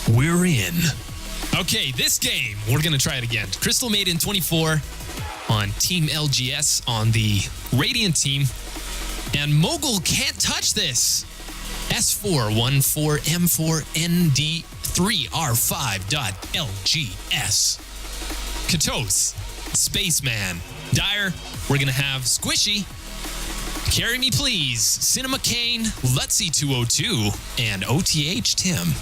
We're in. Okay, this game, we're going to try it again. Crystal Maiden 24 on Team LGS on the Radiant team. And Mogul can't touch this. S414M4ND3R5.LGS. Katos, Spaceman, Dire, we're going to have Squishy, Carry Me Please, Cinema Kane, lut1z, and OTH Tim.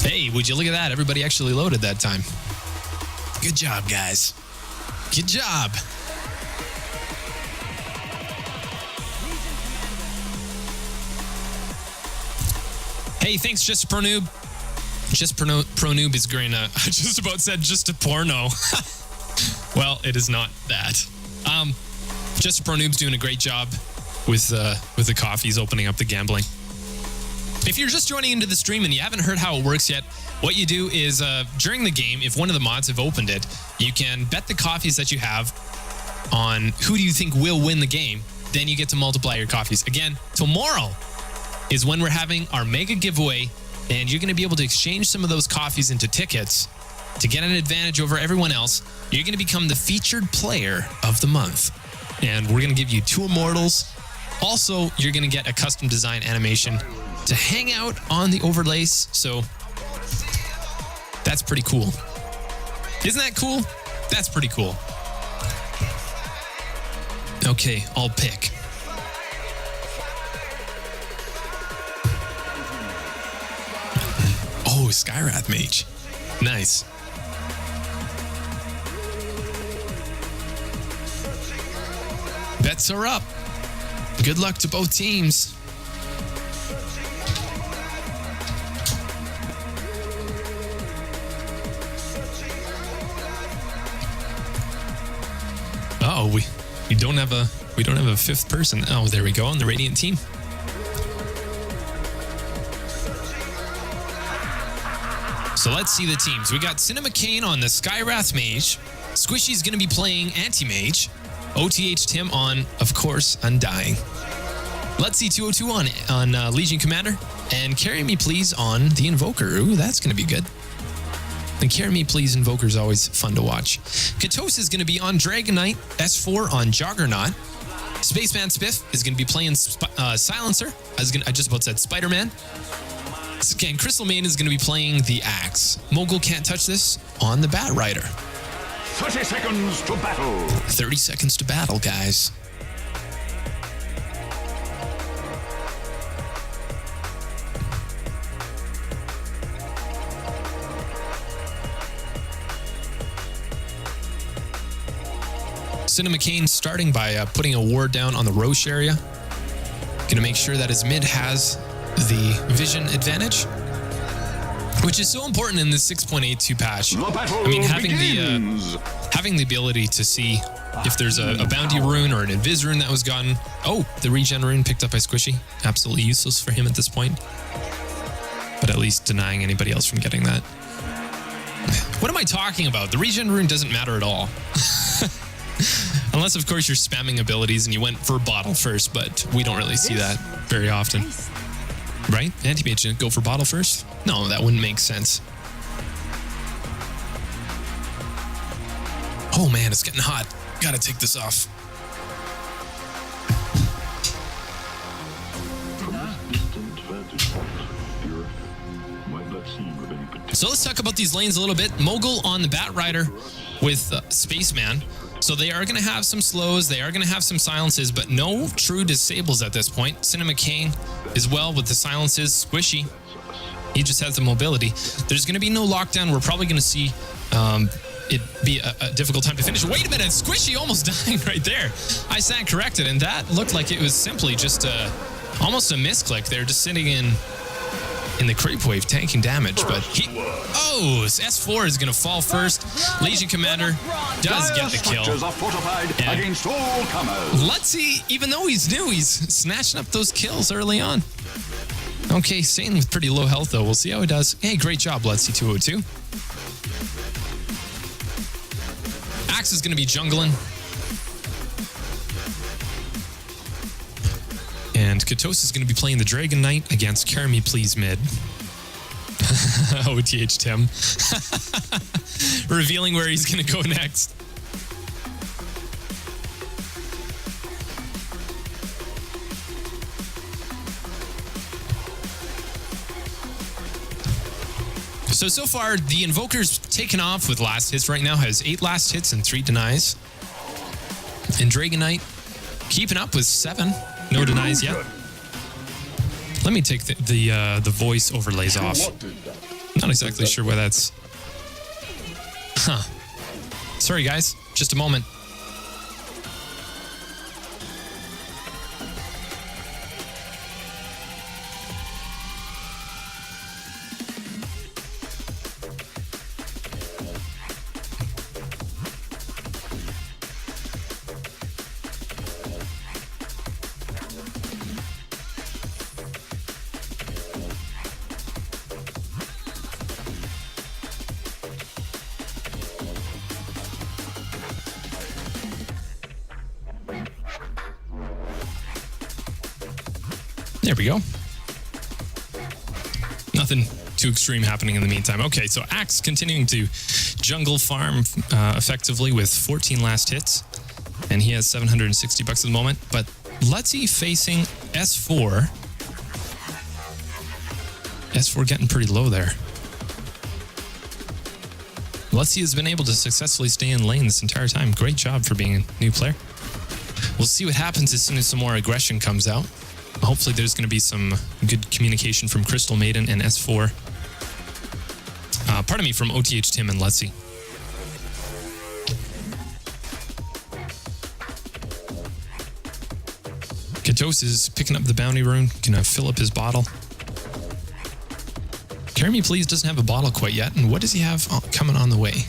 Hey, would you look at that? Everybody actually loaded that time. Good job, guys. Good job. Hey, thanks, Just a Pro Noob. Just Pro Noob is going to... I just about said just a porno. Well, it is not that. Just a Pro Noob's doing a great job with the coffees, opening up the gambling. If you're just joining into the stream and you haven't heard how it works yet, what you do is during the game, if one of the mods have opened it, you can bet the coffees that you have on who do you think will win the game. Then you get to multiply your coffees. Again, tomorrow is when we're having our mega giveaway, and you're going to be able to exchange some of those coffees into tickets to get an advantage over everyone else. You're going to become the featured player of the month, and we're going to give you 2 immortals. Also, you're going to get a custom design animation to hang out on the overlays. So that's pretty cool. Isn't that cool? That's pretty cool. Okay, I'll pick. Oh, Skyrath Mage. Nice. Bets are up. Good luck to both teams. Oh, we don't have a 5th person. Oh, there we go on the Radiant team. So let's see the teams. We got Cinema Kane on the Skyrath Mage. Squishy's going to be playing Anti-Mage. OTH Tim on, of course, Undying. lut1z on Legion Commander. And Carry Me Please on the Invoker. Ooh, that's going to be good. And Carry Me Please Invoker is always fun to watch. Katos is going to be on Dragon Knight. S4 on Juggernaut. Spaceman Spiff is going to be playing Silencer. I just about said Spider-Man. Again, Crystal Maiden is going to be playing the Axe. Mogul can't touch this on the Bat Rider. 30 seconds to battle. 30 seconds to battle, guys. Cinema Kane starting by putting a ward down on the Roche area. Gonna make sure that his mid has the vision advantage, which is so important in this 6.82 patch. I mean, having the ability to see if there's a bounty rune or an invis rune that was gotten. Oh, the regen rune picked up by Squishy. Absolutely useless for him at this point, but at least denying anybody else from getting that. What am I talking about? The regen rune doesn't matter at all. Unless, of course, you're spamming abilities and you went for bottle first, but we don't really see that very often. Right? Anti-Mage didn't go for bottle first? No, that wouldn't make sense. Oh man, it's getting hot. Gotta take this off. So let's talk about these lanes a little bit. Mogul on the Bat Rider with Spaceman. So they are going to have some slows, they are going to have some silences, but no true disables at this point. Cinema King as well with the silences. Squishy, he just has the mobility. There's going to be no lockdown. We're probably going to see it be a difficult time to finish. Wait a minute, Squishy almost dying right there. I stand corrected, and that looked like it was simply just almost a misclick. They're just sitting in the creep wave tanking damage, but S4 is going to fall first. Legion Commander does get the kill. Let's see, even though he's new, he's snatching up those kills early on. Okay, Satan with pretty low health though. We'll see how he does. Hey, great job, lut1z. Axe is going to be jungling. And Katos is going to be playing the Dragon Knight against Carry Me Please mid. OTH Tim. Revealing where he's going to go next. So far, the Invoker's taken off with last hits right now, has 8 last hits and 3 denies. And Dragon Knight keeping up with 7. No denies yet. Let me take the voice overlays off. Not exactly sure why that's... Huh. Sorry, guys. Just a moment. There we go. Nothing too extreme happening in the meantime. Okay, so Axe continuing to jungle farm effectively with 14 last hits. And he has $760 at the moment. But lut1z facing S4. S4 getting pretty low there. lut1z has been able to successfully stay in lane this entire time. Great job for being a new player. We'll see what happens as soon as some more aggression comes out. Hopefully there's going to be some good communication from Crystal Maiden and S4. Pardon me, from OTH Tim and lut1z. Katos is picking up the bounty rune, gonna fill up his bottle. Carry Me Please doesn't have a bottle quite yet, and what does he have coming on the way?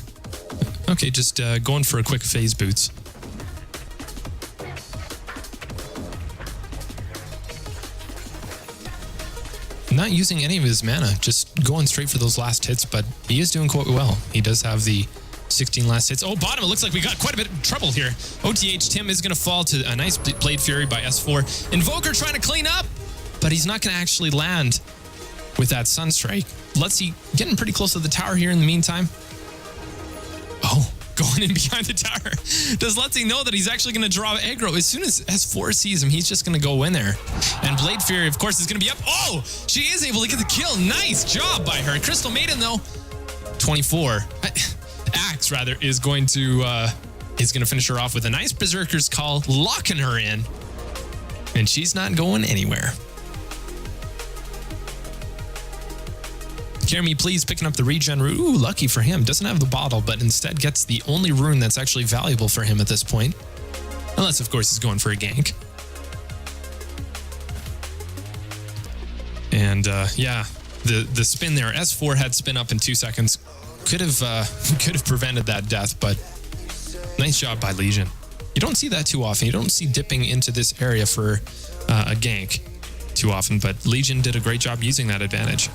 Okay, just going for a quick phase boots. Not using any of his mana, just going straight for those last hits, but he is doing quite well. He does have the 16 last hits. Oh, bottom, it looks like we got quite a bit of trouble here. OTH Tim is going to fall to a nice Blade Fury by S4. Invoker trying to clean up, but he's not going to actually land with that Sunstrike. lut1z getting pretty close to the tower here in the meantime. Oh, going in behind the tower. Does lut1z know that he's actually going to draw aggro? As soon as S4 sees him, he's just going to go in there. And Blade Fury, of course, is going to be up. Oh, she is able to get the kill. Nice job by her. Crystal Maiden, though, 24. Axe, rather, is going to finish her off with a nice Berserker's Call, locking her in. And she's not going anywhere. Carry Me Please picking up the regen rune. Ooh, lucky for him. Doesn't have the bottle, but instead gets the only rune that's actually valuable for him at this point. Unless, of course, he's going for a gank. And yeah, the spin there. S4 had spin up in 2 seconds. Could have prevented that death, but nice job by Legion. You don't see that too often. You don't see dipping into this area for a gank too often, but Legion did a great job using that advantage.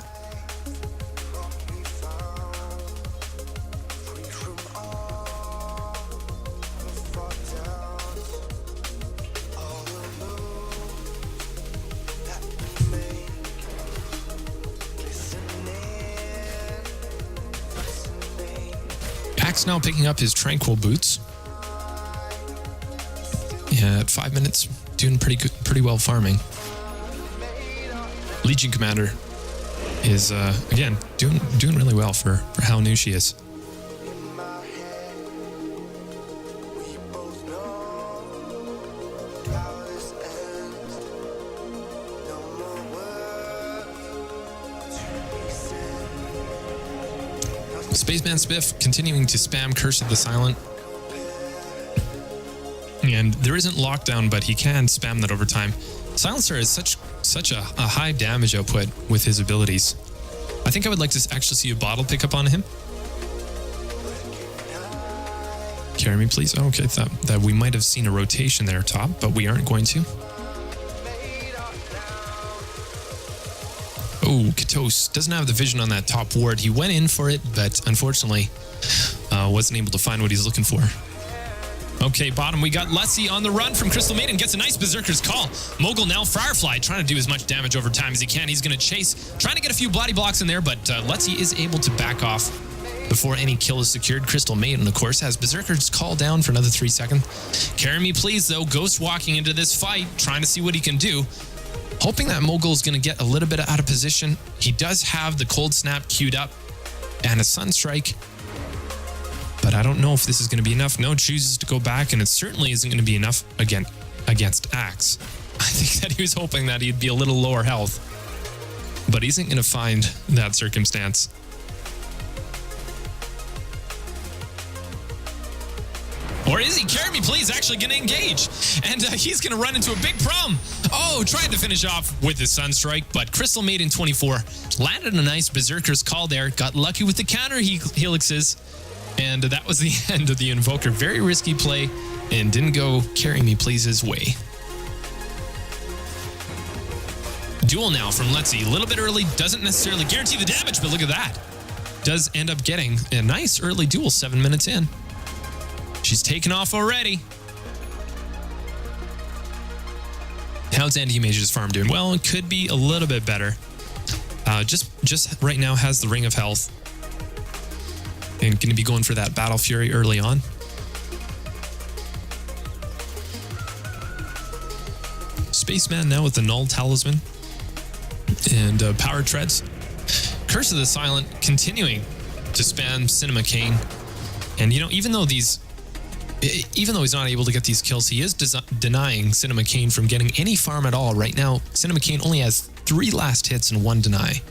Axe now picking up his Tranquil Boots. Yeah, at 5 minutes, doing pretty well farming. Legion Commander is again doing really well for how new she is. Spaceman Spiff continuing to spam Curse of the Silent. And there isn't lockdown, but he can spam that over time. Silencer has such a high damage output with his abilities. I think I would like to actually see a bottle pick up on him. Carry Me Please. Oh, okay, thought that we might have seen a rotation there top, but we aren't going to. Oh, Katos doesn't have the vision on that top ward. He went in for it, but unfortunately wasn't able to find what he's looking for. Okay, bottom, we got lut1z on the run from Crystal Maiden. Gets a nice Berserker's Call. Mogul now, Firefly, trying to do as much damage over time as he can. He's going to chase, trying to get a few bloody blocks in there, but lut1z is able to back off before any kill is secured. Crystal Maiden, of course, has Berserker's Call down for another 3 seconds. Carry me, please, though. Ghost walking into this fight, trying to see what he can do. Hoping that Mogul is going to get a little bit out of position. He does have the Cold Snap queued up and a Sunstrike. But I don't know if this is going to be enough. No, chooses to go back, and it certainly isn't going to be enough again against Axe. I think that he was hoping that he'd be a little lower health, but he isn't going to find that circumstance. Or is he? Carry me, please, actually going to engage. And he's going to run into a big problem. Oh, tried to finish off with his Sunstrike, but Crystal Maiden 24 landed a nice Berserker's Call there. Got lucky with the counter helixes. And that was the end of the Invoker. Very risky play and didn't go Carry Me Please's way. Duel now from lut1z. A little bit early, doesn't necessarily guarantee the damage, but look at that. Does end up getting a nice early duel 7 minutes in. She's taken off already. How's Anti-Mage's farm doing? Well, it could be a little bit better. Just right now has the Ring of Health. And going to be going for that Battle Fury early on. Spaceman now with the Null Talisman. And Power Treads. Curse of the Silent continuing to spam Cinema Cane. And, you know, even though he's not able to get these kills, he is denying Cinema Cane from getting any farm at all. Right now, Cinema Cane only has 3 last hits and 1 deny.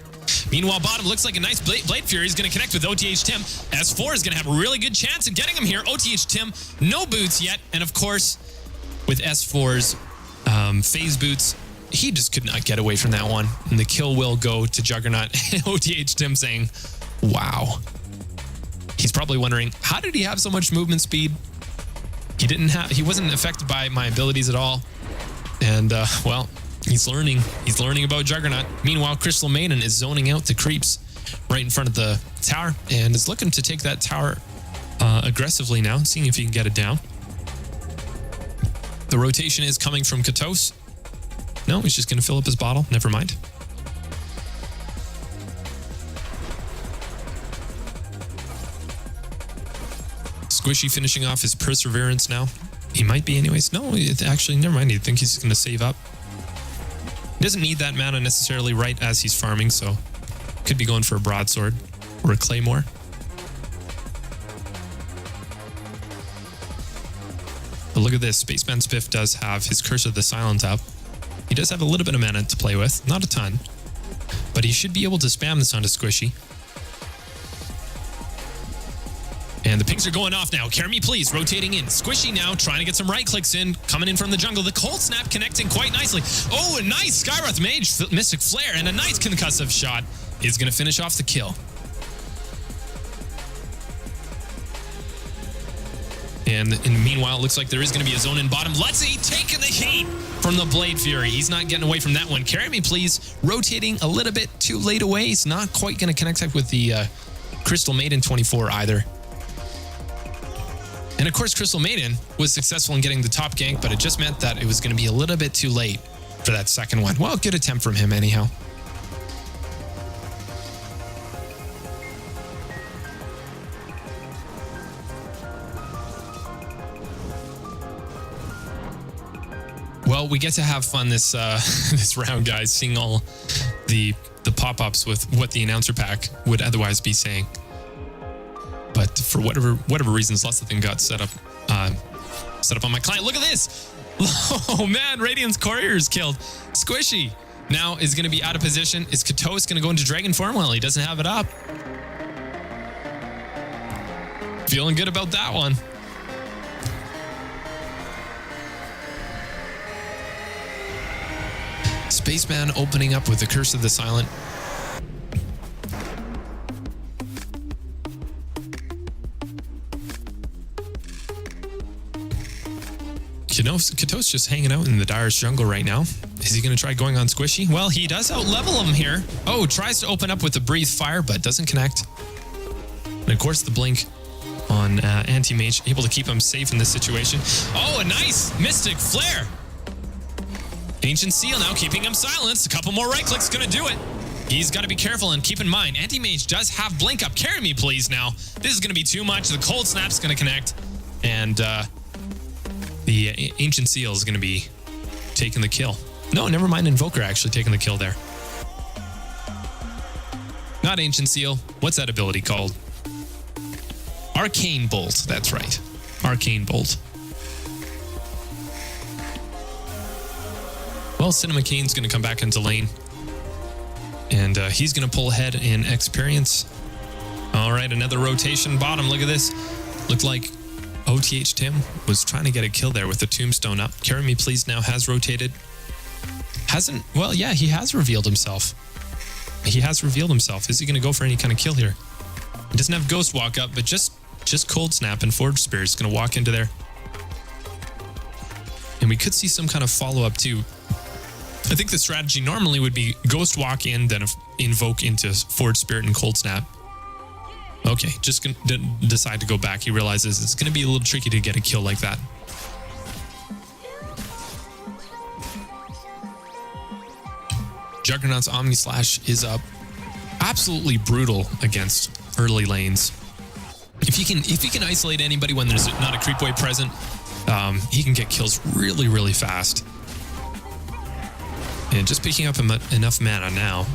Meanwhile, bottom looks like a nice Blade Fury is going to connect with OTH Tim. S4 is going to have a really good chance of getting him here. OTH Tim, no boots yet. And of course, with S4's phase boots, he just could not get away from that one. And the kill will go to Juggernaut. OTH Tim saying, wow. He's probably wondering, how did he have so much movement speed? He wasn't affected by my abilities at all. And, well, he's learning about Juggernaut. Meanwhile, Crystal Maiden is zoning out the creeps right in front of the tower and is looking to take that tower aggressively now, seeing if he can get it down. The rotation is coming from Katos. No, he's just going to fill up his bottle. Never mind. Squishy finishing off his Perseverance now. He might be anyways. No, actually, never mind. I think he's going to save up. He doesn't need that mana necessarily right as he's farming, so could be going for a Broadsword or a Claymore. But look at this. Spaceman Spiff does have his Curse of the Silent up. He does have a little bit of mana to play with. Not a ton. But he should be able to spam this onto Squishy. And the pings are going off now. Carry me, please. Rotating in. Squishy now trying to get some right clicks in. Coming in from the jungle. The Cold Snap connecting quite nicely. Oh, a nice Skywrath Mage Mystic Flare and a nice concussive shot is going to finish off the kill. And meanwhile, it looks like there is going to be a zone in bottom. lut1z taking the heat from the Blade Fury. He's not getting away from that one. Carry me, please. Rotating a little bit too late away. He's not quite going to connect up with the Crystal Maiden 24 either. And of course, Crystal Maiden was successful in getting the top gank, but it just meant that it was going to be a little bit too late for that second one. Well, good attempt from him anyhow. Well, we get to have fun this this round, guys, seeing all the pop-ups with what the announcer pack would otherwise be saying. But for whatever reasons, lots of things got set up on my client. Look at this! Oh man, Radiant's Courier is killed. Squishy now is going to be out of position. Is Katos going to go into Dragon form? Well, he doesn't have it up. Feeling good about that one. Spaceman opening up with the Curse of the Silent. Katos just hanging out in the Dire's jungle right now. Is he going to try going on Squishy? Well, he does out-level him here. Oh, tries to open up with the Breathe Fire, but doesn't connect. And of course, the Blink on Anti-Mage, able to keep him safe in this situation. Oh, a nice Mystic Flare. Ancient Seal now keeping him silenced. A couple more right clicks going to do it. He's got to be careful, and keep in mind, Anti-Mage does have Blink Up. Carry me, please, now. This is going to be too much. The Cold Snap's going to connect, and the Ancient Seal is going to be taking the kill. No, never mind. Invoker actually taking the kill there. Not Ancient Seal. What's that ability called? Arcane Bolt. That's right. Arcane Bolt. Well, Cinema Kane's going to come back into lane. And he's going to pull ahead in experience. All right, another rotation bottom. Look at this. Looked like OTH Tim was trying to get a kill there with the tombstone up. Carry me, please, now has rotated. Hasn't, well, yeah, he has revealed himself. He has revealed himself. Is he going to go for any kind of kill here? He doesn't have Ghost Walk up, but just Cold Snap and Forge Spear is going to walk into there. And we could see some kind of follow-up too. I think the strategy normally would be Ghost Walk in, then invoke into Forge Spirit and Cold Snap. Okay, just decide to go back. He realizes it's going to be a little tricky to get a kill like that. Juggernaut's Omni Slash is up. Absolutely brutal against early lanes. If he can isolate anybody when there's not a creep wave present, he can get kills really, really fast. And just picking up enough mana now.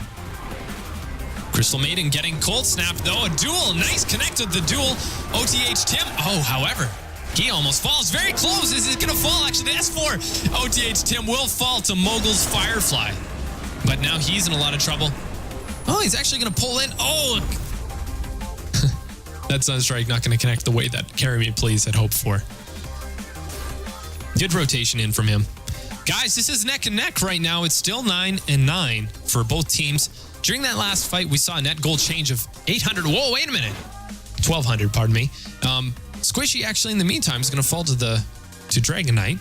Crystal Maiden getting Cold Snap, though. A duel. Nice connect with the duel. OTH Tim. Oh, however, he almost falls. Very close. Is it going to fall? Actually, the S4. OTH Tim will fall to Mogul's Firefly. But now he's in a lot of trouble. Oh, he's actually going to pull in. Oh, that Sunstrike not going to connect the way that Carry Me Please had hoped for. Good rotation in from him. Guys, this is neck and neck right now. It's still 9-9 for both teams. During that last fight, we saw a net gold change of 800. Whoa, wait a minute. 1,200, pardon me. Squishy actually in the meantime is going to fall to Dragon Knight.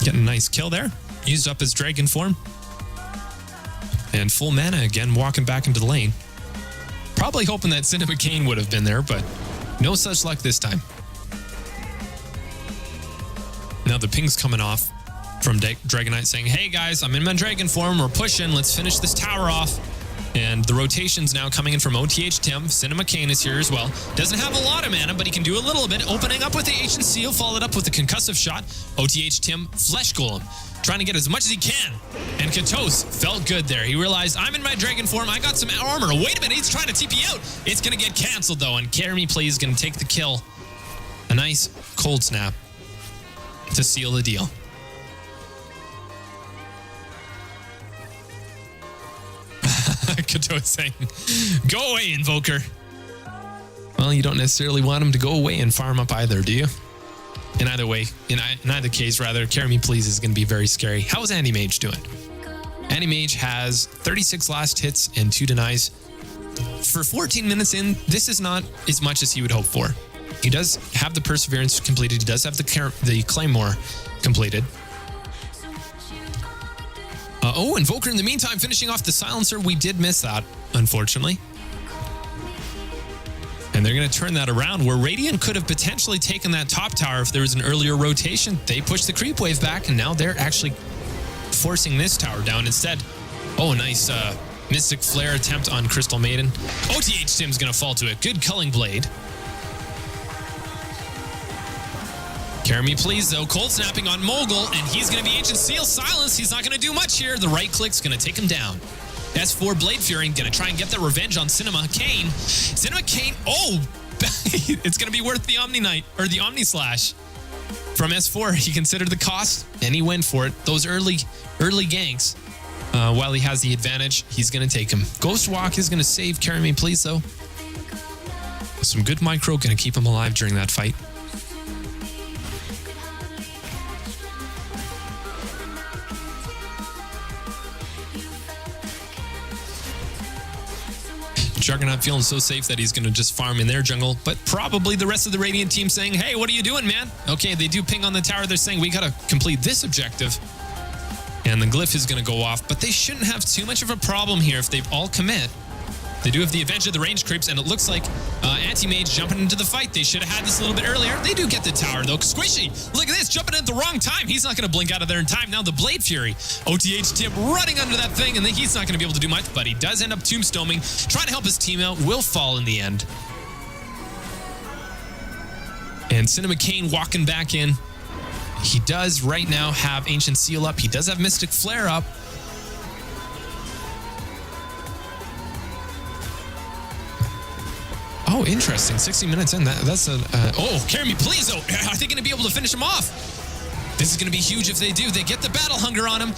Getting a nice kill there. Used up his dragon form. And full mana again, walking back into the lane. Probably hoping that Cinema Kane would have been there, but no such luck this time. Now the ping's coming off from Dragon Knight saying, hey guys, I'm in my dragon form. We're pushing. Let's finish this tower off. And the rotation's now coming in from OTH Tim. Cinema Kane is here as well. Doesn't have a lot of mana, but he can do a little bit. Opening up with the Ancient Seal, followed up with the concussive shot. OTH Tim, Flesh Golem, trying to get as much as he can. And Katos felt good there. He realized, I'm in my dragon form. I got some armor. Wait a minute, he's trying to TP out. It's going to get canceled, though. And Carry Me Please is going to take the kill. A nice Cold Snap to seal the deal. Kato is saying, go away, Invoker. Well, you don't necessarily want him to go away and farm up either, do you? In either way, in either case, rather, Carry Me Please is going to be very scary. How is Anti-Mage doing? Anti-Mage has 36 last hits and 2 denies. For 14 minutes in, this is not as much as he would hope for. He does have the Perseverance completed. He does have the Claymore completed. Oh, Invoker in the meantime finishing off the Silencer. We did miss that, unfortunately. And they're going to turn that around where Radiant could have potentially taken that top tower if there was an earlier rotation. They pushed the creep wave back, and now they're actually forcing this tower down instead. Oh, nice Mystic Flare attempt on Crystal Maiden. OTH Tim's going to fall to it. Good Culling Blade. Carry Me Please, though. Cold Snapping on Mogul, and he's going to be Ancient Seal. Silence. He's not going to do much here. The right click's going to take him down. S4 Blade Fury going to try and get that revenge on Cinema Kane. Cinema Kane, oh, it's going to be worth the Omni Knight, or the Omni Slash. From S4, he considered the cost, and he went for it. Those early ganks, while he has the advantage, he's going to take him. Ghost Walk is going to save Carry Me Please, though. Some good micro, going to keep him alive during that fight. Juggernaut feeling so safe that he's going to just farm in their jungle, but probably the rest of the Radiant team saying, hey, what are you doing, man? Okay, they do ping on the tower. They're saying, we got to complete this objective. And the glyph is going to go off, but they shouldn't have too much of a problem here if they all commit. They do have the advantage of the range creeps, and it looks like Anti-Mage jumping into the fight. They should have had this a little bit earlier. They do get the tower, though. Squishy, look at this, jumping in at the wrong time. He's not going to blink out of there in time. Now the Blade Fury. OTH Tim running under that thing, and then he's not going to be able to do much, but he does end up tombstoning, trying to help his team out. Will fall in the end. And Cinema Kane walking back in. He does right now have Ancient Seal up. He does have Mystic Flare up. Oh, interesting. 60 minutes in. That's a... oh, carry me, please. Oh, are they going to be able to finish him off? This is going to be huge if they do. They get the Battle Hunger on him.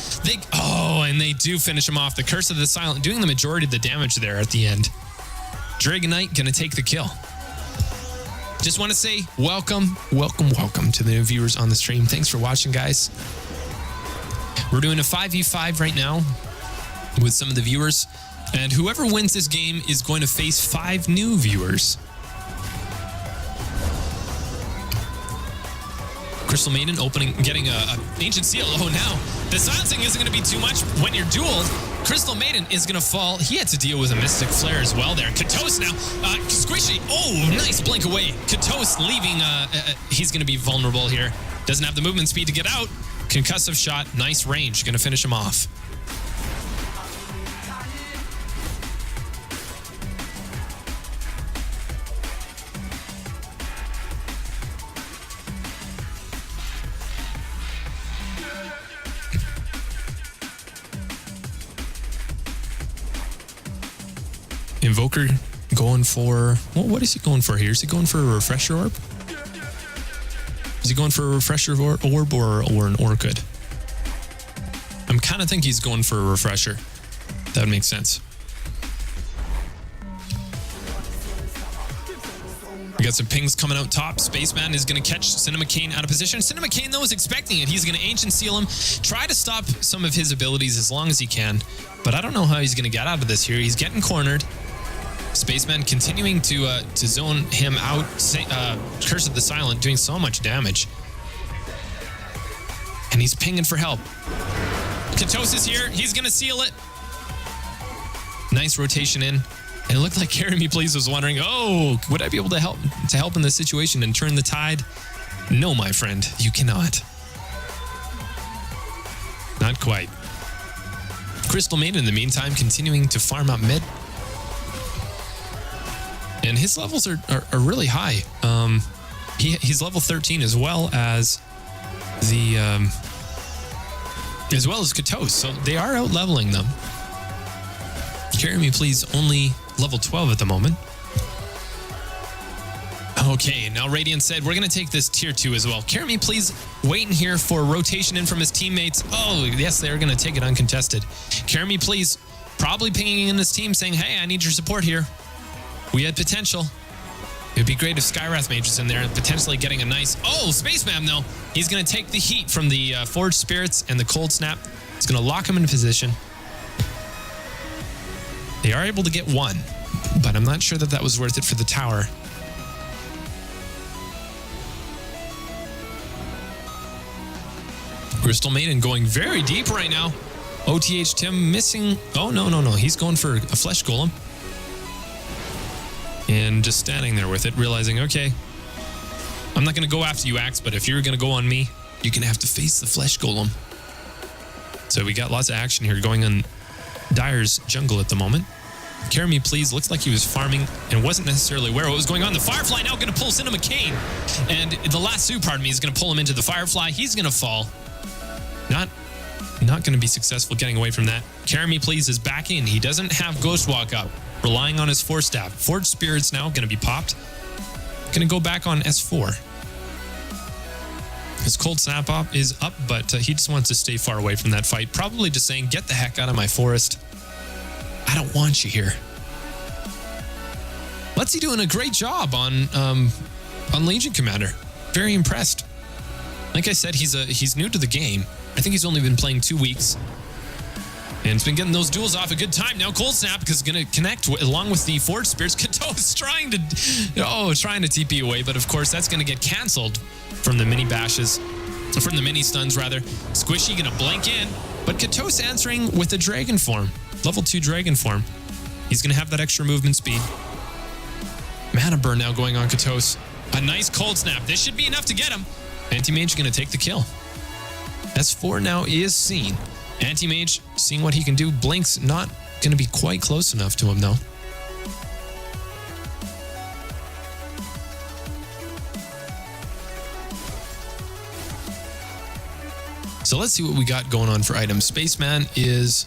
And they do finish him off. The Curse of the Silent doing the majority of the damage there at the end. Dragon Knight going to take the kill. Just want to say welcome to the new viewers on the stream. Thanks for watching, guys. We're doing a 5v5 right now with some of the viewers. And whoever wins this game is going to face 5 new viewers. Crystal Maiden getting a Ancient Seal. Oh, now the silencing isn't going to be too much when you're dueled. Crystal Maiden is going to fall. He had to deal with a Mystic Flare as well there. Katos now. Squishy. Oh, nice blink away. Katos leaving. He's going to be vulnerable here. Doesn't have the movement speed to get out. Concussive shot. Nice range. Going to finish him off. Invoker going for... Well, what is he going for here? Is he going for a Refresher Orb? Is he going for a Refresher Orb or an Orchid? I'm kind of think he's going for a Refresher. That would make sense. We got some pings coming out top. Spaceman is going to catch Cinema Kane out of position. Cinema Kane, though, is expecting it. He's going to Ancient Seal him, try to stop some of his abilities as long as he can. But I don't know how he's going to get out of this here. He's getting cornered. Spaceman continuing to zone him out. Curse of the Silent doing so much damage. And he's pinging for help. Katos is here. He's going to seal it. Nice rotation in. And it looked like Carry Me Please was wondering, oh, would I be able to help in this situation and turn the tide? No, my friend, you cannot. Not quite. Crystal Maiden, in the meantime, continuing to farm up mid. And his levels are really high. He's level 13 as well as Katos. So they are out leveling them. Carry Me Please only level 12 at the moment. Okay, now Radiant said, we're going to take this tier 2 as well. Carry Me Please waiting here for a rotation in from his teammates. Oh, yes, they're going to take it uncontested. Carry Me Please probably pinging in his team saying, hey, I need your support here. We had potential. It would be great if Skywrath Mage was in there and potentially getting a nice... Oh, Spaceman, though. He's going to take the heat from the Forged Spirits and the Cold Snap. It's going to lock him in position. They are able to get 1, but I'm not sure that was worth it for the tower. Crystal Maiden going very deep right now. OTH Tim missing... Oh, no. He's going for a Flesh Golem. And just standing there with it, realizing, okay, I'm not going to go after you, Axe, but if you're going to go on me, you're going to have to face the Flesh Golem. So we got lots of action here going on Dire's jungle at the moment. Carry Me Please looks like he was farming and wasn't necessarily aware what was going on. The Firefly now going to pull Cinema Kane. And the Lasso, pardon me, is going to pull him into the Firefly. He's going to fall. Not going to be successful getting away from that. Carry Me Please is back in. He doesn't have Ghost Walk up. Relying on his Force Staff. Forged Spirits now going to be popped. Going to go back on S4. His Cold Snap up is up, but he just wants to stay far away from that fight. Probably just saying, get the heck out of my forest. I don't want you here. Let's doing a great job on Legion Commander. Very impressed. Like I said, he's new to the game. I think he's only been playing 2 weeks. And it's been getting those duels off a good time. Now Cold Snap is going to connect along with the Forged Spirits. Katos trying to TP away, but of course that's going to get canceled from the mini bashes, from the mini stuns rather. Squishy going to blink in, but Katos answering with the Dragon form, level 2 Dragon form. He's going to have that extra movement speed. Mana burn now going on Katos. A nice cold snap. This should be enough to get him. Anti-Mage going to take the kill. S4 now is seen. Anti-Mage seeing what he can do. Blink's not going to be quite close enough to him though. So let's see what we got going on for items. Spaceman is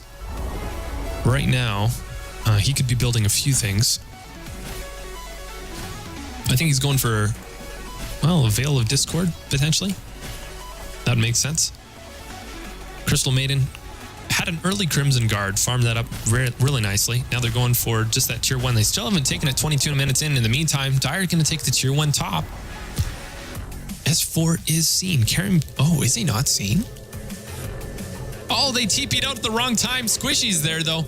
right now, he could be building a few things. I think he's going for, well, a Veil of Discord, potentially. That makes sense. Crystal Maiden had an early Crimson Guard, farmed that up really nicely. Now they're going for just that tier 1. They still haven't taken it 22 minutes in. In the meantime, Dire going to take the tier 1 top. S4 is seen. Karen, oh, is he not seen? Oh, they TP'd out at the wrong time. Squishy's there, though.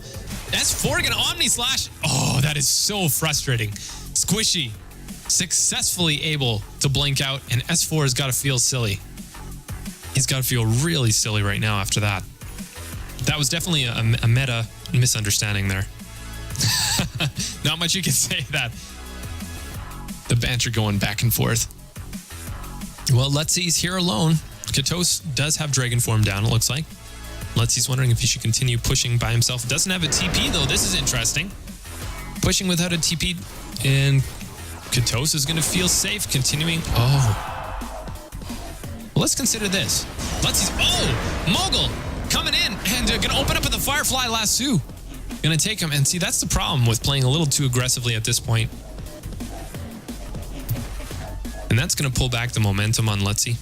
S4 gonna Omni Slash. Oh, that is so frustrating. Squishy successfully able to blink out, and S4 has got to feel silly. He's got to feel really silly right now after that. That was definitely a meta misunderstanding there. Not much you can say that. The banter going back and forth. Well, lut1z's here alone. Katos does have Dragon Form down, it looks like. lut1z's wondering if he should continue pushing by himself. Doesn't have a TP, though. This is interesting. Pushing without a TP, and Katos is going to feel safe continuing. Oh. Well, let's consider this. lut1z's, oh, Mogul coming in and going to open up with the Firefly Lasso. Going to take him, and see, that's the problem with playing a little too aggressively at this point. And that's going to pull back the momentum on lut1z.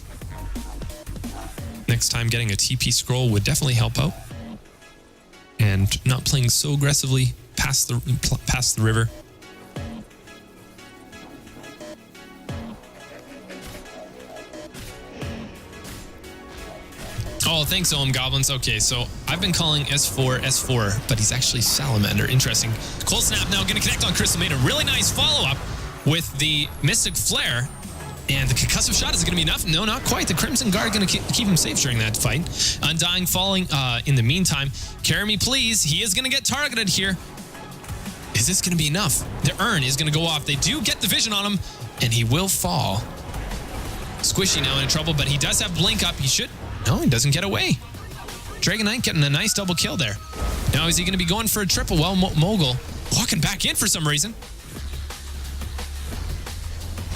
Next time, getting a TP scroll would definitely help out. And not playing so aggressively past the river. Oh, thanks, Ohm Goblins. Okay, so I've been calling S4, but he's actually Salamander. Interesting. Cold Snap now going to connect on Crystal Maiden. Really nice follow-up with the Mystic Flare. And the concussive shot, is it going to be enough? No, not quite. The Crimson Guard going to keep him safe during that fight. Undying falling in the meantime. Carry me, please. He is going to get targeted here. Is this going to be enough? The urn is going to go off. They do get the vision on him, and he will fall. Squishy now in trouble, but he does have Blink up. He should... No, he doesn't get away. Dragon Knight getting a nice double kill there. Now, is he going to be going for a triple? Well, Mogul walking back in for some reason.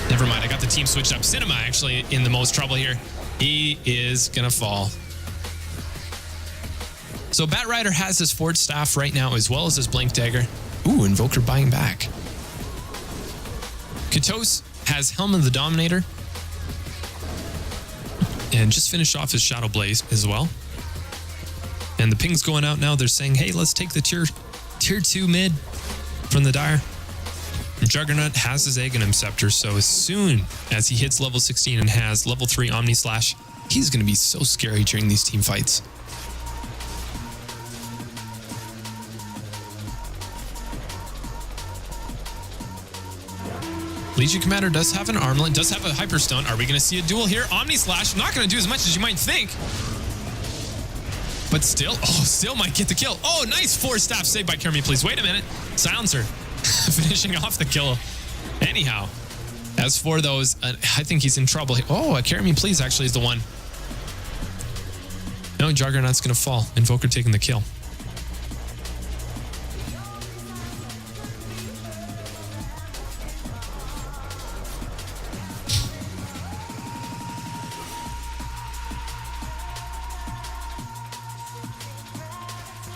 Never mind, I got the team switched up. Cinema actually in the most trouble here. He is going to fall. So Bat Rider has his Forge Staff right now, as well as his Blink Dagger. Ooh, Invoker buying back. Katos has Helm of the Dominator. And just finished off his Shadow Blaze as well. And the ping's going out now. They're saying, hey, let's take the tier 2 mid from the Dire. Juggernaut has his Aghanim Scepter, so as soon as he hits level 16 and has level 3 Omni Slash, he's going to be so scary during these team fights. Legion Commander does have an Armlet, does have a Hyperstone. Are we going to see a duel here? Omni Slash, not going to do as much as you might think. But still, oh, still might get the kill. Oh, nice 4-staff save by Carry Me, please. Wait a minute. Silencer finishing off the kill. Anyhow, as for those, I think he's in trouble. Oh, Carry Me, please actually is the one. No, Juggernaut's going to fall. Invoker taking the kill.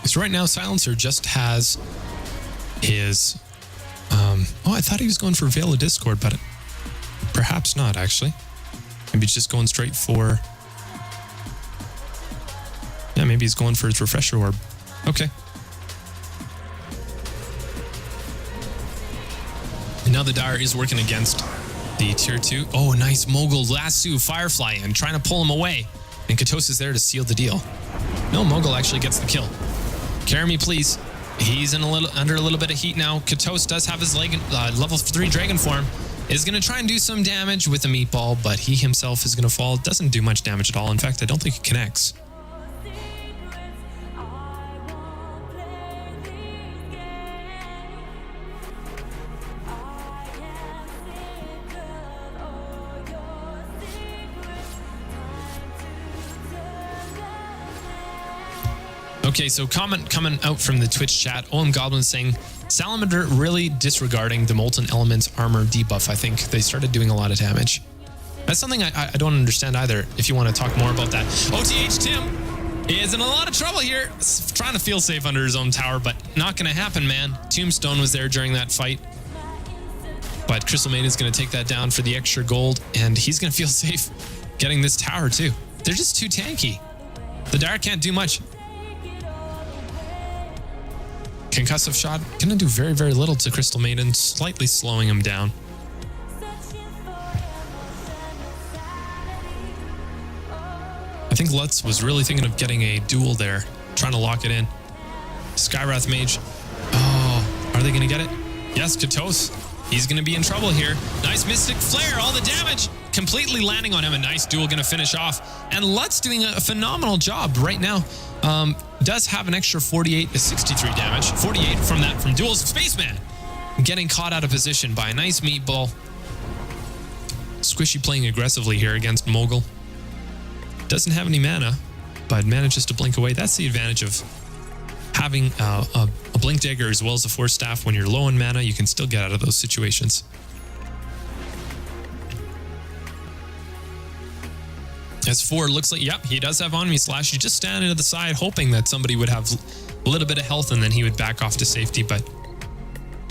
So right now, Silencer just has his... oh, I thought he was going for Veil of Discord, but perhaps not, actually. Maybe he's just going straight for... Yeah, maybe he's going for his Refresher Orb. Okay. And now the Dire is working against the tier 2. Oh, nice Mogul Lasso Firefly in, trying to pull him away. And Katos is there to seal the deal. No, Mogul actually gets the kill. Carry me, please. He's in under a little bit of heat now. Katos does have his level 3 Dragon Form. Is going to try and do some damage with a Meatball, but he himself is going to fall. Doesn't do much damage at all. In fact, I don't think it connects. Okay, so comment coming out from the Twitch chat. OM Goblin saying, Salamander really disregarding the Molten Elements armor debuff. I think they started doing a lot of damage. That's something I don't understand either, if you want to talk more about that. OTH Tim is in a lot of trouble here. Trying to feel safe under his own tower, but not going to happen, man. Tombstone was there during that fight. But Crystal Maiden is going to take that down for the extra gold, and he's going to feel safe getting this tower too. They're just too tanky. The Dire can't do much. Concussive shot gonna do very, very little to Crystal Maiden, slightly slowing him down. I think Lutz was really thinking of getting a duel there, trying to lock it in. Skywrath Mage. Oh, are they gonna get it? Yes, Katos. He's gonna be in trouble here. Nice Mystic Flare, all the damage completely landing on him. A nice duel gonna finish off. And Lutz doing a phenomenal job right now. Does have an extra 48 to 63 damage. 48 from that from duels. Spaceman getting caught out of position by a nice meatball. Squishy playing aggressively here against Mogul. Doesn't have any mana, but manages to blink away. That's the advantage of having a Blink Dagger as well as a Force Staff. When you're low on mana, you can still get out of those situations. S4 looks like, yep, he does have on me slash. He's just standing to the side, hoping that somebody would have a little bit of health and then he would back off to safety. But,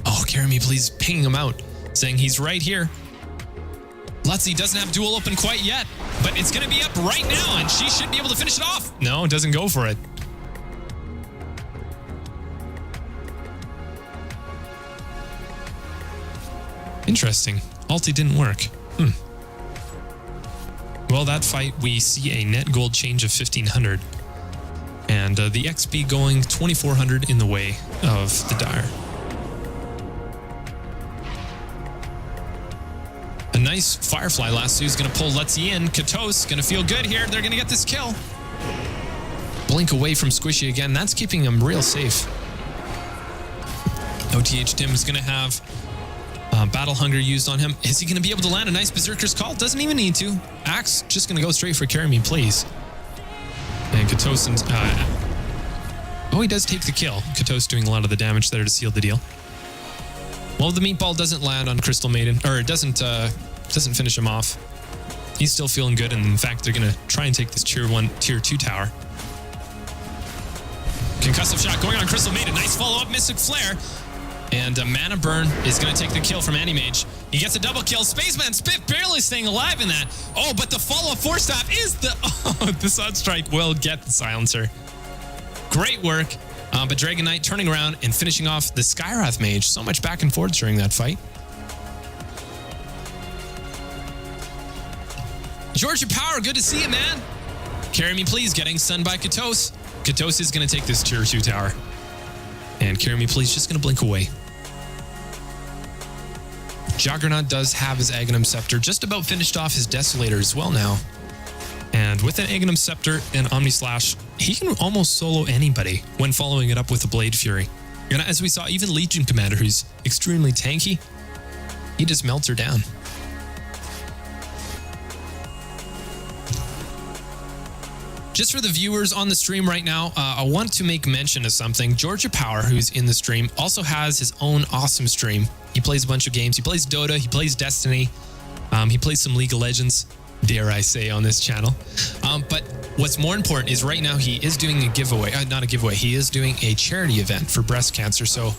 oh, carry me, please, pinging him out, saying he's right here. Lutzy doesn't have duel open quite yet, but it's going to be up right now and she should be able to finish it off. No, doesn't go for it. Interesting. Ulti didn't work. Well, that fight, we see a net gold change of 1,500. And the XP going 2,400 in the way of the Dire. A nice Firefly lasso is going to pull Lutzy in. Katos going to feel good here. They're going to get this kill. Blink away from Squishy again. That's keeping him real safe. OTH Tim is going to have Battle Hunger used on him. Is he going to be able to land a nice Berserker's Call? Doesn't even need to. Axe just going to go straight for Carry Me, please. And Katosin's... oh, he does take the kill. Katos doing a lot of the damage there to seal the deal. Well, the meatball doesn't land on Crystal Maiden, or it doesn't finish him off. He's still feeling good, and in fact, they're going to try and take this Tier 2 tower. Concussive shot going on Crystal Maiden. Nice follow-up Mystic Flare. And Mana Burn is going to take the kill from Anti-Mage. He gets a double kill. Spaceman Spit barely staying alive in that. Oh, but the follow-up Force Staff is the... Oh, the Sunstrike will get the silencer. Great work. But Dragon Knight turning around and finishing off the Skywrath Mage. So much back and forth during that fight. Georgia Power, good to see you, man. Carry me, please. Getting stunned by Katos. Katos is going to take this Tier 2 tower. And Carry Me, please, just going to blink away. Juggernaut does have his Aghanim Scepter, just about finished off his Desolator as well now. And with an Aghanim Scepter and Omni Slash, he can almost solo anybody when following it up with a Blade Fury. And as we saw, even Legion Commander, who's extremely tanky, he just melts her down. Just for the viewers on the stream right now, I want to make mention of something. Georgia Power, who's in the stream, also has his own awesome stream. He plays a bunch of games. He plays Dota. He plays Destiny. He plays some League of Legends, dare I say, on this channel. But what's more important is right now he is doing a giveaway. Not a giveaway. He is doing a charity event for breast cancer. So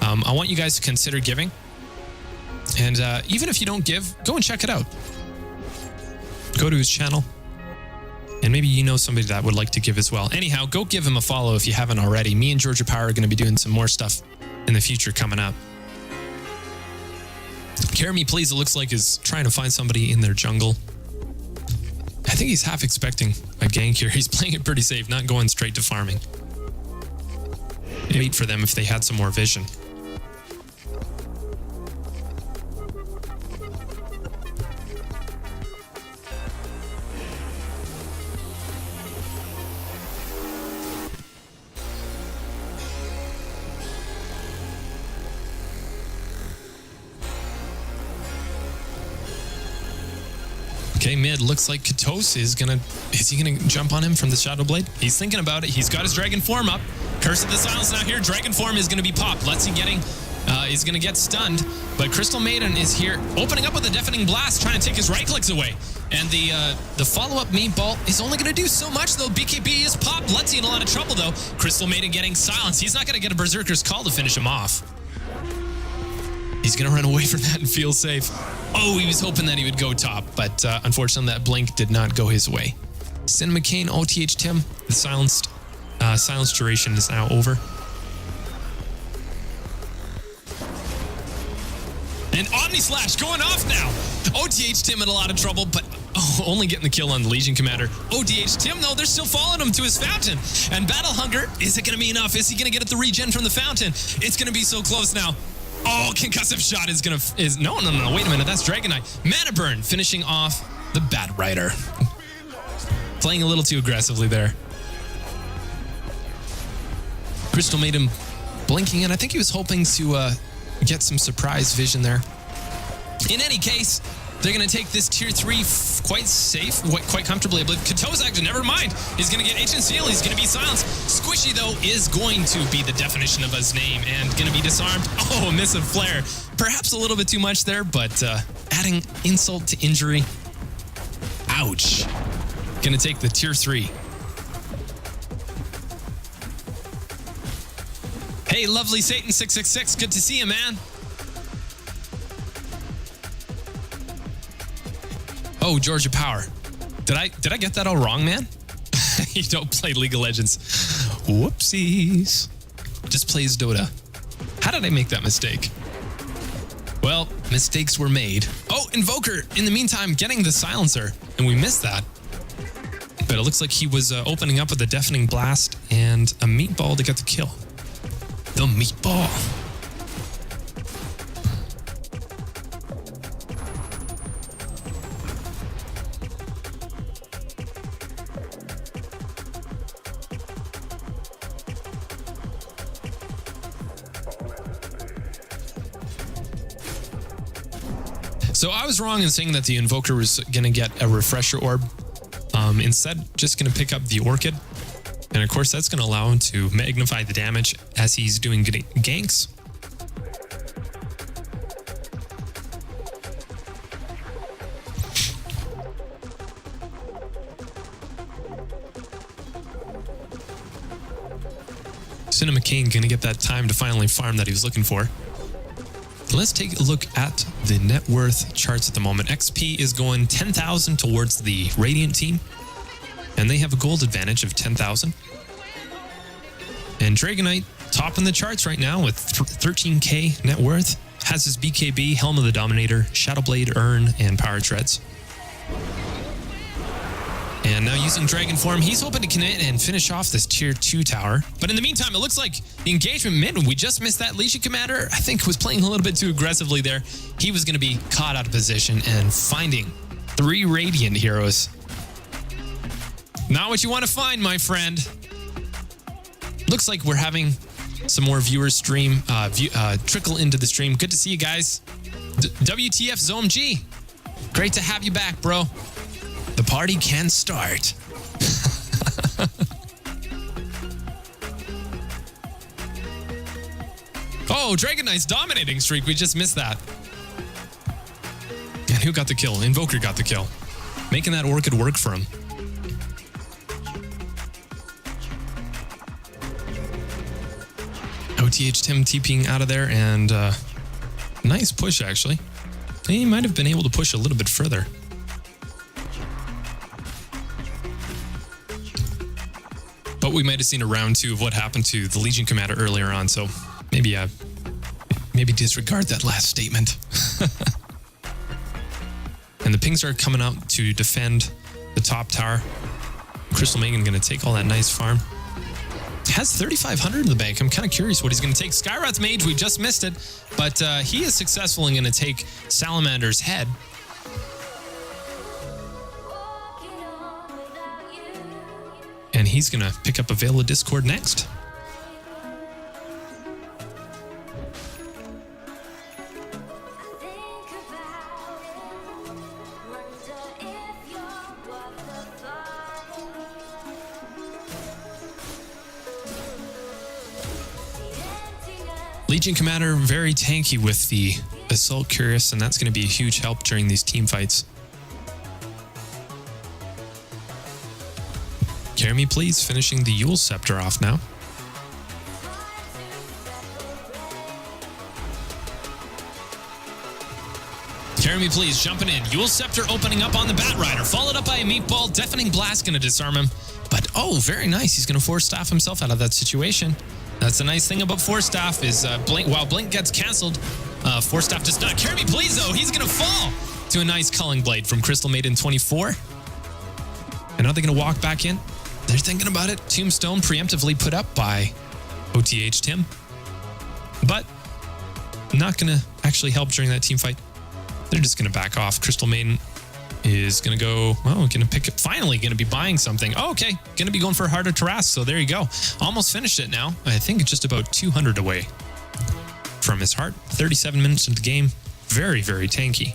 I want you guys to consider giving. And even if you don't give, go and check it out. Go to his channel. And maybe you know somebody that would like to give as well. Anyhow, go give him a follow if you haven't already. Me and Georgia Power are going to be doing some more stuff in the future coming up. Carry Me, please, it looks like is trying to find somebody in their jungle. I think he's half expecting a gank here. He's playing it pretty safe, not going straight to farming. Wait for them if they had some more vision. Okay, mid. Looks like Katos is he gonna jump on him from the Shadow Blade? He's thinking about it. He's got his Dragon Form up. Curse of the Silence now here. Dragon Form is gonna be popped. Lut1z is gonna get stunned, but Crystal Maiden is here, opening up with a Deafening Blast, trying to take his right clicks away. And the follow-up meatball is only gonna do so much though. BKB is popped. Lut1z in a lot of trouble though. Crystal Maiden getting silenced. He's not gonna get a Berserker's Call to finish him off. He's going to run away from that and feel safe. Oh, he was hoping that he would go top, but unfortunately that blink did not go his way. Cinema Kane, OTH Tim, the silence duration is now over. And Omni Slash going off now. OTH Tim in a lot of trouble, but only getting the kill on the Legion Commander. OTH Tim, though, they're still following him to his fountain. And Battle Hunger, is it going to be enough? Is he going to get at the regen from the fountain? It's going to be so close now. Oh, Concussive Shot no, wait a minute, that's Dragonite. Mana Burn finishing off the Bat Rider. Playing a little too aggressively there. Crystal Maiden blinking in. I think he was hoping to get some surprise vision there. In any case, they're going to take this tier 3 quite safe, quite comfortably. I believe Katos actually, never mind. He's going to get Ancient Seal. He's going to be silenced. Squishy, though, is going to be the definition of his name and going to be disarmed. Oh, miss of Flare. Perhaps a little bit too much there, but adding insult to injury. Ouch. Going to take the tier 3. Hey, lovely Satan 666. Good to see you, man. Oh, Georgia Power. Did I get that all wrong, man? You don't play League of Legends. Whoopsies. Just plays Dota. How did I make that mistake? Well, mistakes were made. Oh, Invoker, in the meantime, getting the silencer, and we missed that. But it looks like he was opening up with a Deafening Blast and a Meatball to get the kill. The Meatball. So I was wrong in saying that the Invoker was going to get a Refresher Orb. Instead, just going to pick up the Orchid. And of course, that's going to allow him to magnify the damage as he's doing ganks. Cinema Kane going to get that time to finally farm that he was looking for. Let's take a look at the net worth charts at the moment. XP is going 10,000 towards the Radiant team, and they have a gold advantage of 10,000. And Dragonite topping the charts right now with 13k net worth. Has his BKB, Helm of the Dominator, Shadow Blade, Urn, and Power Treads. And now using Dragon Form, he's hoping to commit and finish off this tier 2 tower. But in the meantime, it looks like the engagement mid, we just missed that. Legion Commander, I think, was playing a little bit too aggressively there. He was going to be caught out of position and finding 3 Radiant heroes. Not what you want to find, my friend. Looks like we're having some more viewers stream, trickle into the stream. Good to see you guys. WTF Zome G. Great to have you back, bro. The party can start. Oh, Dragonite's dominating streak. We just missed that. And who got the kill? Invoker got the kill. Making that Orchid work for him. OTH Tim TPing out of there, and nice push, actually. He might have been able to push a little bit further. But we might have seen a round 2 of what happened to the Legion Commander earlier on, so maybe disregard that last statement. And the pings are coming out to defend the top tower. Crystal Maiden going to take all that nice farm. Has 3,500 in the bank. I'm kind of curious what he's going to take. Skywrath Mage, we just missed it, but he is successful in going to take Salamander's head. And he's going to pick up a Veil of Discord next. Legion Commander, very tanky with the Assault Curious, and that's going to be a huge help during these team fights. Carry me, please, finishing the Yule Scepter off now. Carry me, please, jumping in. Yule Scepter opening up on the Bat Rider, followed up by a Meatball. Deafening Blast going to disarm him. But, oh, very nice. He's going to Force Staff himself out of that situation. That's the nice thing about Force Staff is while Blink gets canceled, Force Staff does not. Carry me, please, though. He's going to fall to a nice Culling Blade from Crystal Maiden 24. And now they're going to walk back in. They're thinking about it. Tombstone preemptively put up by OTH Tim. But not going to actually help during that team fight. They're just going to back off. Crystal Maiden is going to go, well, going to pick it. Finally going to be buying something. Oh, okay. Going to be going for a harder Tarrasque. So there you go. Almost finished it now. I think it's just about 200 away from his heart. 37 minutes into the game. Very, very tanky.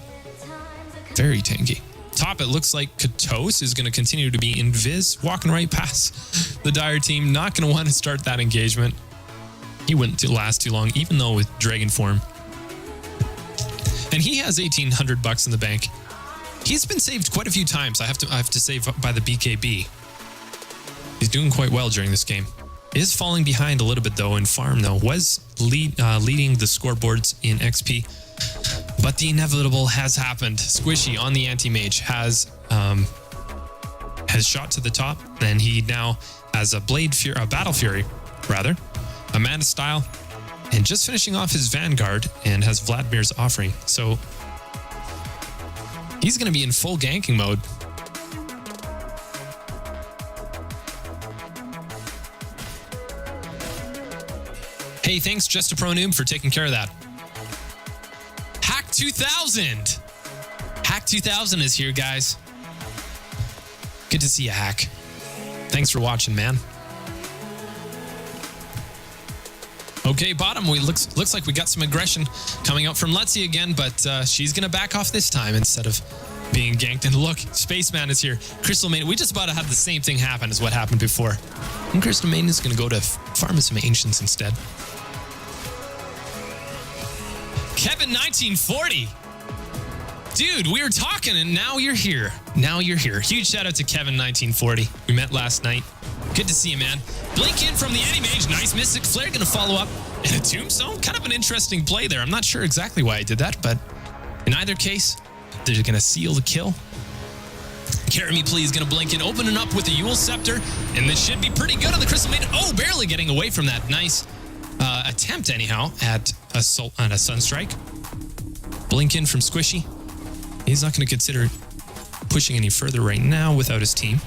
Very tanky. Top, it looks like Katos is going to continue to be invis, walking right past the Dire team. Not going to want to start that engagement. He wouldn't last too long, even though with Dragon form. And he has 1,800 bucks in the bank. He's been saved quite a few times. I have to save by the BKB. He's doing quite well during this game. Is falling behind a little bit though in farm though. Was leading the scoreboards in XP. But the inevitable has happened. Squishy on the anti-mage has shot to the top, and he now has a Battle Fury, rather, a Mana Style, and just finishing off his Vanguard, and has Vladimir's Offering. So he's going to be in full ganking mode. Hey, thanks Just a Pro Noob for taking care of that. Hack 2000. Hack 2000 is here, guys. Good to see you, Hack. Thanks for watching, man. Okay, bottom, looks like we got some aggression coming up from lut1z again, but she's going to back off this time instead of being ganked. And look, Spaceman is here. Crystal Maiden, we just about to have the same thing happen as what happened before. And Crystal Maiden is going to go to farm some Ancients instead. Kevin 1940. Dude, we were talking and now you're here. Now you're here. Huge shout out to Kevin 1940. We met last night. Good to see you, man. Blink in from the anti-mage. Nice Mystic Flare going to follow up. And a Tombstone. Kind of an interesting play there. I'm not sure exactly why I did that, but in either case, they're going to seal the kill. Carry me, please. Going to blink in. Opening up with the Yule Scepter. And this should be pretty good on the Crystal Maiden. Oh, barely getting away from that nice attempt, anyhow, at a Sunstrike. Blink in from Squishy. He's not going to consider pushing any further right now without his team.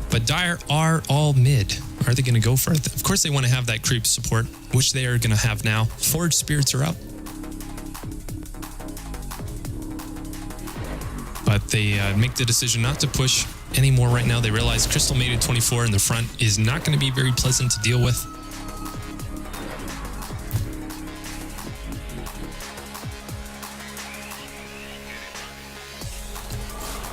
But Dire are all mid. Are they going to go for it? Of course they want to have that creep support, which they are going to have now. Forge Spirits are up. But they make the decision not to push anymore right now. They realize Crystal Maiden 24 in the front is not going to be very pleasant to deal with.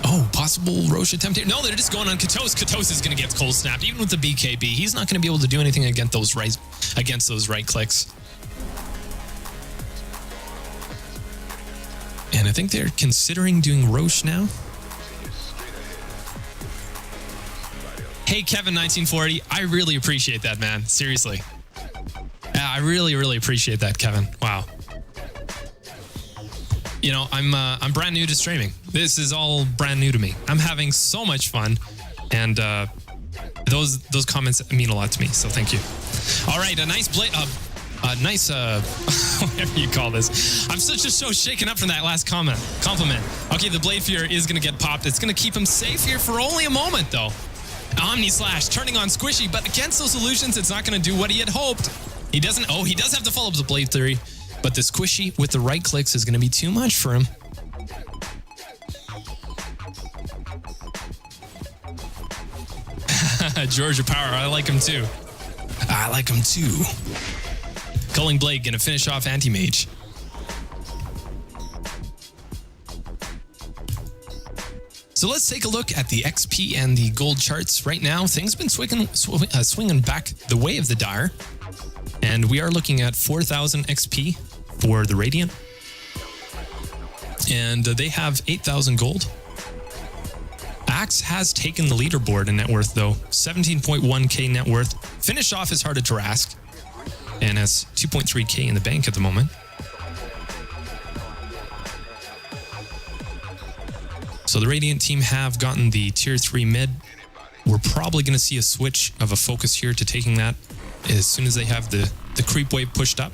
Oh, possible Roche attempt here. No, they're just going on Katos. Katos is going to get cold snapped, even with the BKB. He's not going to be able to do anything against those right clicks. And I think they're considering doing Roche now. Hey, Kevin 1940, I really appreciate that, man. Seriously. I really, really appreciate that, Kevin. Wow. You know, I'm brand new to streaming. This is all brand new to me. I'm having so much fun, and those comments mean a lot to me. So thank you. All right, a nice play, whatever you call this. I'm just so shaken up from that last compliment. Okay, the Blade Fear is gonna get popped. It's gonna keep him safe here for only a moment, though. Omni Slash turning on Squishy, but against those illusions, it's not gonna do what he had hoped. He doesn't. Oh, he does have to follow up the Blade Theory. But the Squishy with the right clicks is going to be too much for him. Georgia Power, I like him too. I like him too. Culling Blade going to finish off Anti-Mage. So let's take a look at the XP and the gold charts right now. Things have been swinging back the way of the Dire. And we are looking at 4,000 XP for the Radiant. And they have 8,000 gold. Axe has taken the leaderboard in net worth, though. 17.1k net worth. Finish off is harder to ask. And has 2.3k in the bank at the moment. So the Radiant team have gotten the tier 3 mid. We're probably going to see a switch of a focus here to taking that as soon as they have the creep wave pushed up.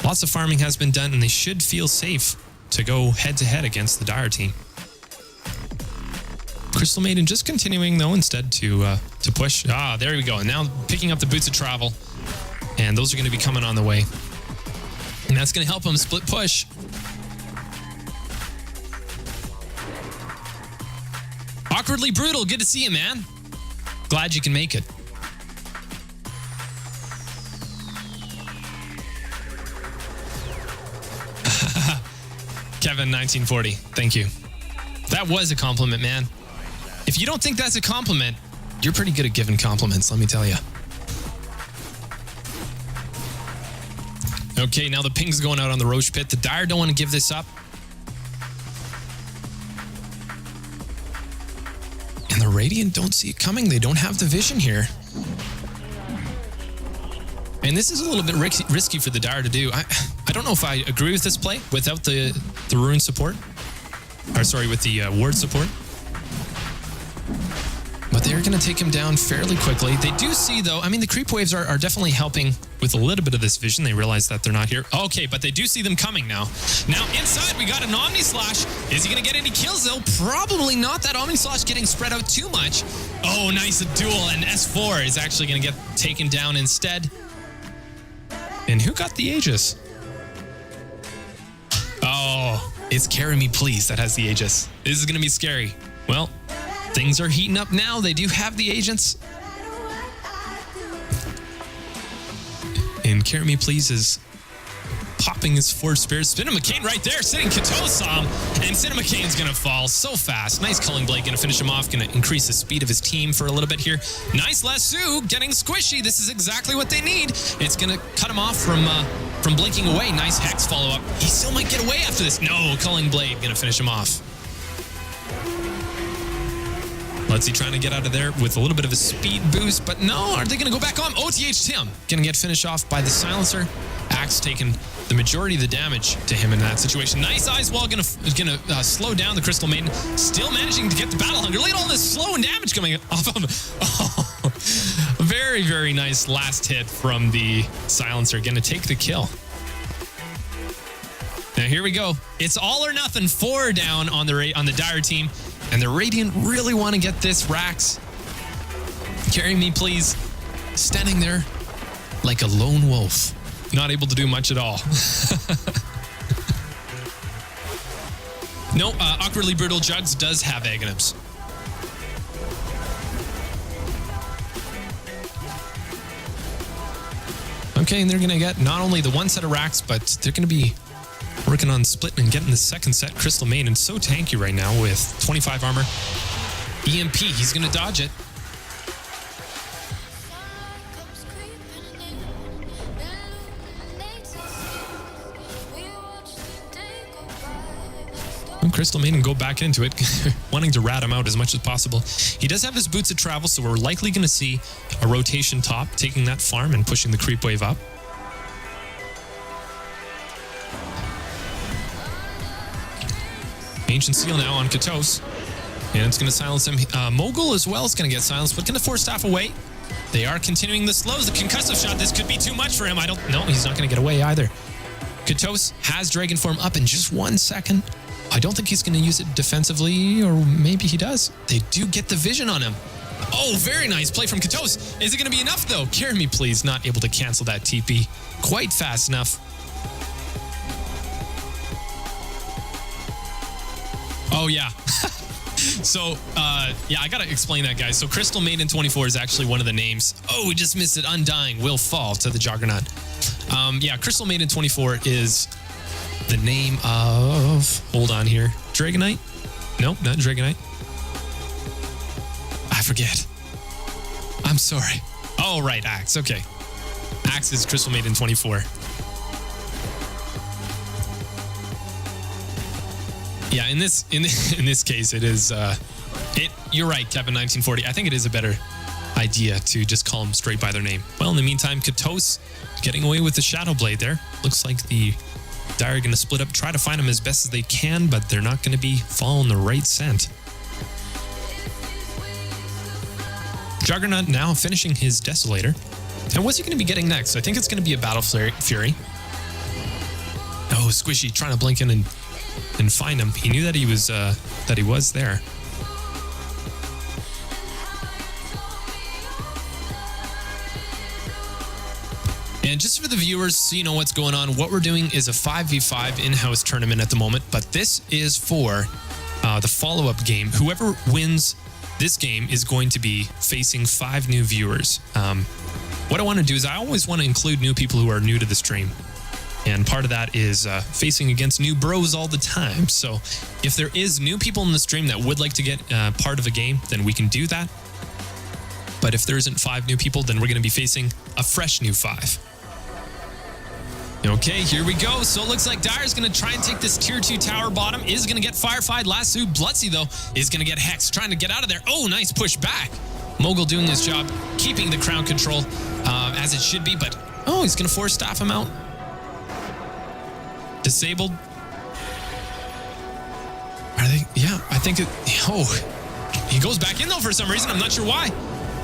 Lots of farming has been done, and they should feel safe to go head-to-head against the Dire team. Crystal Maiden just continuing, though, instead to push. Ah, there we go. And now picking up the Boots of Travel. And those are going to be coming on the way. And that's going to help them split push. Awkwardly Brutal, good to see you, man. Glad you can make it. Kevin 1940, thank you. That was a compliment, man. If you don't think that's a compliment, you're pretty good at giving compliments, let me tell you. Okay, now the ping's going out on the Roche pit. The Dire don't want to give this up. And the Radiant don't see it coming. They don't have the vision here. And this is a little bit risky for the Dire to do. I don't know if I agree with this play without the rune support. Or sorry, with the ward support. But they're going to take him down fairly quickly. They do see, though, I mean, the creep waves are definitely helping with a little bit of this vision. They realize that they're not here. Okay, but they do see them coming now. Now, inside, we got an Omni Slash. Is he going to get any kills, though? Probably not. That Omni Slash getting spread out too much. Oh, nice, a duel. And S4 is actually going to get taken down instead. And who got the Aegis? Oh, it's Carry Me Please that has the Aegis. This is going to be scary. Well, things are heating up now. They do have the agents. And Carry Me Please is popping his 4 spears. Cinemacane right there, sitting Katos on him. And Cinemacane's going to fall so fast. Nice Culling Blade, going to finish him off. Going to increase the speed of his team for a little bit here. Nice Lasso, getting squishy. This is exactly what they need. It's going to cut him off from blinking away. Nice Hex follow-up. He still might get away after this. No, Culling Blade, going to finish him off. Let's see, trying to get out of there with a little bit of a speed boost, but no, are they going to go back on? OTH Tim going to get finished off by the Silencer. Axe taking the majority of the damage to him in that situation. Nice Ice Wall going to slow down the Crystal Maiden. Still managing to get the Battle Hunger. Look at all this slow and damage coming off of him. Oh, very, very nice last hit from the Silencer. Going to take the kill. Now here we go. It's all or nothing. 4 down on the Dire team. And the Radiant really want to get this. Rax, Carry Me Please, standing there like a lone wolf, not able to do much at all. No, Awkwardly Brutal Jugs does have Aghanims. Okay, and they're going to get not only the 1 set of racks, but they're going to be working on splitting and getting the 2nd set. Crystal Maiden so tanky right now with 25 armor. EMP, he's going to dodge it. And Crystal Maiden go back into it, wanting to rat him out as much as possible. He does have his Boots of Travel, so we're likely going to see a rotation top, taking that farm and pushing the creep wave up. Ancient Seal now on Katos. And it's going to silence him. Mogul as well is going to get silenced, but going to force staff away. They are continuing the slows. The concussive shot, this could be too much for him. No, he's not going to get away either. Katos has Dragon Form up in just 1 second. I don't think he's going to use it defensively, or maybe he does. They do get the vision on him. Oh, very nice play from Katos. Is it going to be enough, though? Carry Me Please, not able to cancel that TP quite fast enough. Oh, yeah. So, yeah, I got to explain that, guys. So, Crystal Maiden 24 is actually one of the names. Oh, we just missed it. Undying will fall to the Juggernaut. Yeah, Crystal Maiden 24 is the name of... Hold on here. Dragonite? No, not Dragonite. I forget. I'm sorry. Oh, right, Axe. Okay. Axes Crystal Maiden 24. Yeah, in this case, it is. You're right, Kevin 1940. I think it is a better idea to just call them straight by their name. Well, in the meantime, Katos getting away with the Shadow Blade there. Looks like the Dire are going to split up, try to find him as best as they can, but they're not going to be following the right scent. Juggernaut now finishing his Desolator. And what's he going to be getting next? I think it's going to be a Battle Fury. Oh, Squishy trying to blink in and find him. He knew that he was there. And just for the viewers, so you know what's going on, what we're doing is a 5v5 in-house tournament at the moment, but this is for the follow-up game. Whoever wins this game is going to be facing 5 new viewers. What I want to do is I always want to include new people who are new to the stream. And part of that is facing against new bros all the time. So if there is new people in the stream that would like to get part of a game, then we can do that. But if there isn't 5 new people, then we're going to be facing a fresh new 5. Okay, here we go. So it looks like Dire's going to try and take this tier 2 tower bottom. Is going to get firefied. Lasso. lut1z, though, is going to get hexed. Trying to get out of there. Oh, nice push back. Mogul doing his job, keeping the crown control as it should be. But, oh, he's going to force staff him out. Disabled. Are they? Yeah, I think it. Oh, he goes back in, though, for some reason. I'm not sure why.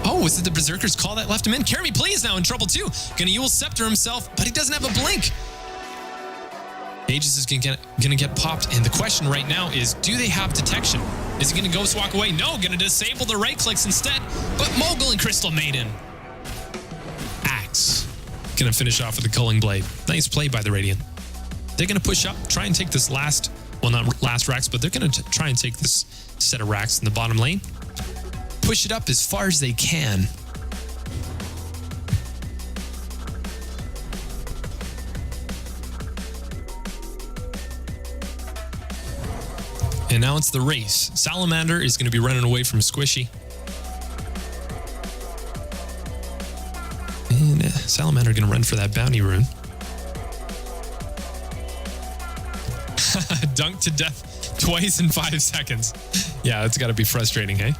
Oh, is it the Berserker's call that left him in? Carry me, please, now in trouble, too. Gonna Yule Scepter himself, but he doesn't have a blink. Aegis is gonna get popped, and the question right now is, do they have detection? Is he gonna ghost walk away? No, gonna disable the right clicks instead, but Mogul and Crystal Maiden. Axe. Gonna finish off with the Culling Blade. Nice play by the Radiant. They're gonna push up, try and take this last, well, not last racks, but they're gonna try and take this set of racks in the bottom lane. Push it up as far as they can. And now it's the race. Salamander is going to be running away from Squishy. And Salamander going to run for that bounty rune. Dunked to death twice in 5 seconds. Yeah, that's got to be frustrating, hey?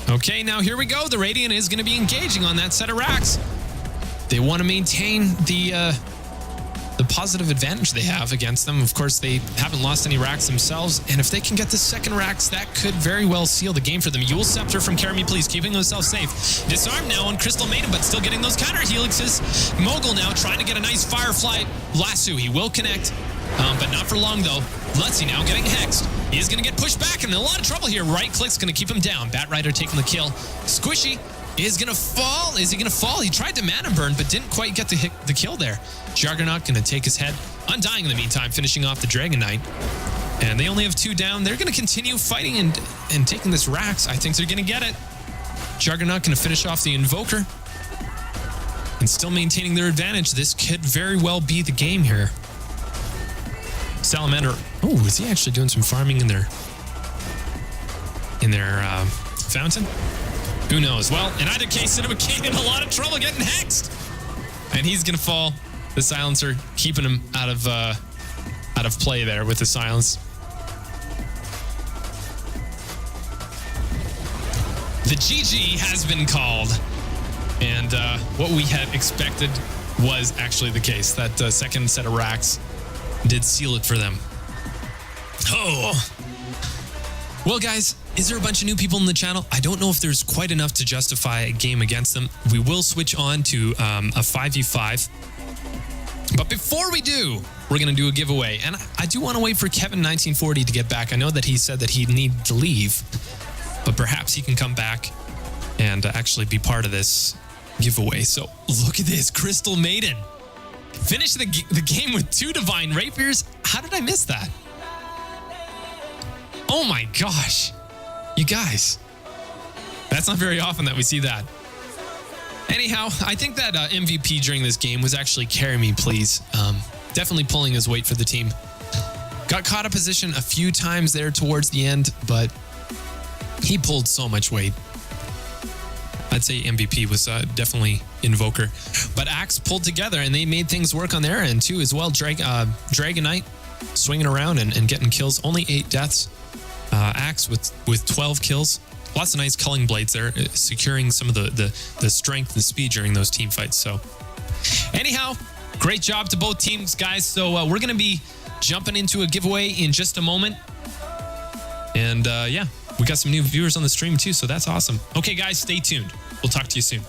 Okay, now here we go. The Radiant is going to be engaging on that set of racks. They want to maintain the positive advantage they have against them. Of course, they haven't lost any racks themselves, and if they can get the second racks, that could very well seal the game for them. Yule Scepter from Carry Me Please, keeping himself safe. Disarm now on Crystal Maiden, but still getting those counter helixes. Mogul now trying to get a nice Firefly lasso. He will connect, but not for long, though. lut1z now getting hexed. He is going to get pushed back and in a lot of trouble here. Right click's going to keep him down. Bat Rider taking the kill. Squishy is going to fall. Is he going to fall? He tried to mana burn, but didn't quite get the kill there. Juggernaut going to take his head. Undying in the meantime, finishing off the Dragon Knight. And they only have 2 down. They're going to continue fighting and taking this racks. I think they're going to get it. Juggernaut going to finish off the Invoker. And still maintaining their advantage. This could very well be the game here. Salamander. Oh, is he actually doing some farming in their fountain? Who knows? Well, in either case, Cinema King in a lot of trouble getting hexed. And he's going to fall. The Silencer keeping him out of play there with the silence. The GG has been called. And what we had expected was actually the case. That second set of racks did seal it for them. Oh. Well, guys, is there a bunch of new people in the channel? I don't know if there's quite enough to justify a game against them. We will switch on to a 5v5. But before we do, we're going to do a giveaway. And I do want to wait for Kevin 1940 to get back. I know that he said that he'd need to leave, but perhaps he can come back and actually be part of this giveaway. So look at this, Crystal Maiden. Finish the game with 2 Divine Rapiers. How did I miss that? Oh my gosh. You guys, that's not very often that we see that. Anyhow, I think that MVP during this game was actually Carry Me Please. Definitely pulling his weight for the team. Got caught of position a few times there towards the end, but he pulled so much weight. I'd say MVP was definitely Invoker. But Axe pulled together and they made things work on their end too as well. Dragon Knight swinging around and getting kills. Only 8 deaths. Axe with 12 kills. Lots of nice culling blades there, securing some of the strength and speed during those team fights. So anyhow, great job to both teams, guys. So we're going to be jumping into a giveaway in just a moment. And yeah, we got some new viewers on the stream too, so that's awesome. Okay, guys, stay tuned. We'll talk to you soon.